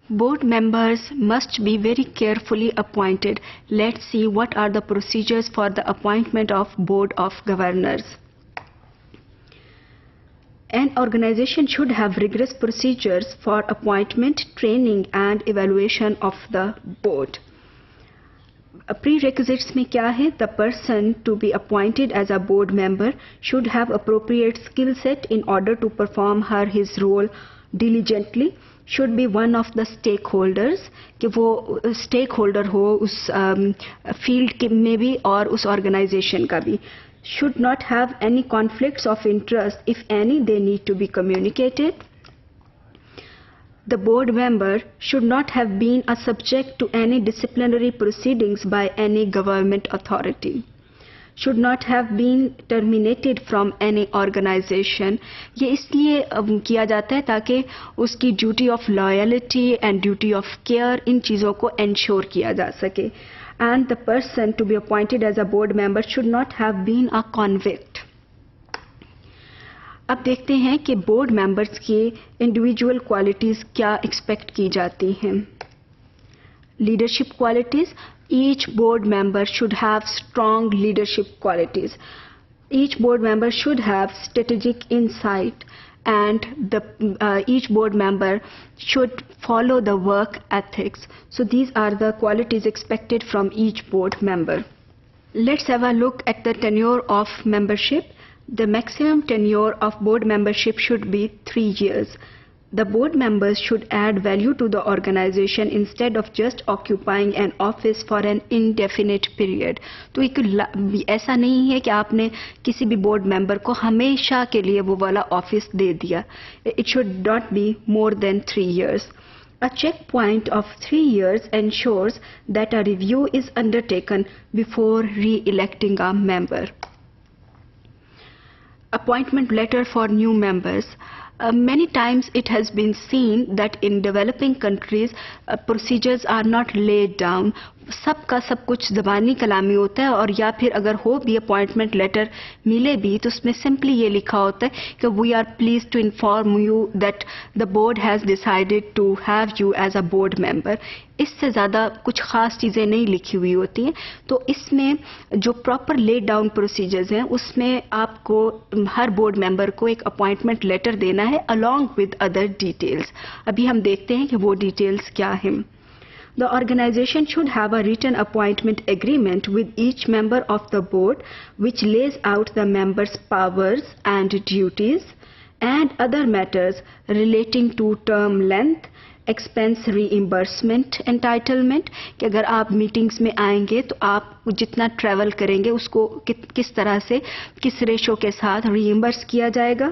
Board members must be very carefully appointed. Let's see what are the procedures for the appointment of Board of Governors. An organization should have rigorous procedures for appointment, training and evaluation of the board. Prerequisites में क्या है? The person to be appointed as a board member should have appropriate skill set in order to perform his role diligently. Should be one of the stakeholders, कि वो stakeholder हो उस field में भी और उस organization का भी. Should not have any conflicts of interest. If any, they need to be communicated. The board member should not have been a subject to any disciplinary proceedings by any government authority. Should not have been terminated from any organization. ये इसलिए किया जाता है ताकि उसकी duty of loyalty and duty of care इन चीज़ों को ensure किया जा सके. And the person to be appointed as a board member should not have been a convict. अब देखते हैं कि board members की individual qualities क्या expect की जाती हैं. Leadership qualities. Each board member should have strong leadership qualities. Each board member should have strategic insight, and each board member should follow the work ethics. So these are the qualities expected from each board member. Let's have a look at the tenure of membership. The maximum tenure of board membership should be 3 years. The board members should add value to the organization instead of just occupying an office for an indefinite period. तो ऐसा नहीं है कि आपने किसी भी board member को हमेशा के लिए वो वाला office दे दिया. It should not be more than 3 years. A checkpoint of 3 years ensures that a review is undertaken before re-electing a member. Appointment letter for new members. Many times it has been seen that in developing countries procedures are not laid down. सबका सब कुछ ज़बानी कलामी होता है और या फिर अगर हो भी अपॉइंटमेंट लेटर मिले भी तो उसमें सिंपली ये लिखा होता है कि we are please to inform you that the board has decided to have you as a board member. इससे ज़्यादा कुछ ख़ास चीज़ें नहीं लिखी हुई होती हैं. तो इसमें जो प्रॉपर लेड डाउन प्रोसीजर्स हैं उसमें आपको हर बोर्ड मेंबर को एक अपॉइंटमेंट लेटर देना है अलॉन्ग विद अदर डिटेल्स. अभी हम देखते हैं कि वो डिटेल्स क्या हैं. The organization should have a written appointment agreement with each member of the board which lays out the members' powers and duties and other matters relating to term length, expense reimbursement entitlement. कि अगर आप meetings में आएंगे तो आप जितना travel करेंगे उसको किस तरह से किस रेशो के साथ reimburse किया जाएगा.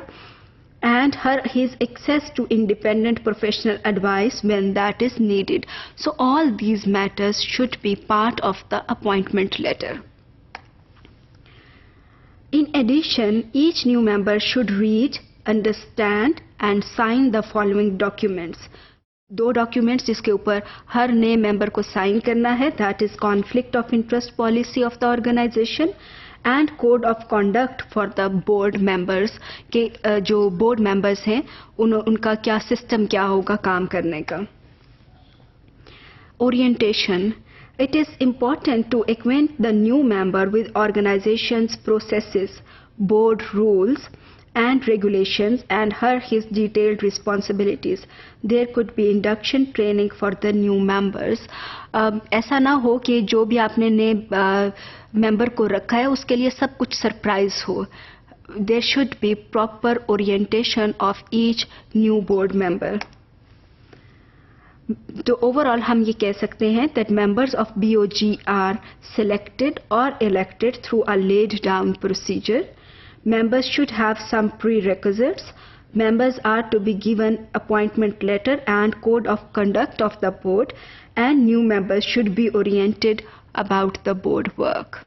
And his access to independent professional advice when that is needed. So all these matters should be part of the appointment letter. In addition, each new member should read, understand and sign the following documents. 2 documents जिसके ऊपर हर नए member को sign करना है, that is conflict of interest policy of the organization and code of conduct for the board members के जो board members हैं उनका क्या system क्या होगा काम करने का. Orientation. It is important to acquaint the new member with organization's processes, board rules and regulations and his detailed responsibilities. There could be induction training for the new members. ऐसा ना हो कि जो भी आपने नए member को रखा है उसके लिए सब कुछ surprise हो. There should be proper orientation of each new board member. तो overall हम ये कह सकते हैं that members of BOG are selected or elected through a laid down procedure. Members should have some prerequisites. Members are to be given appointment letter and code of conduct of the board, and new members should be oriented about the board work.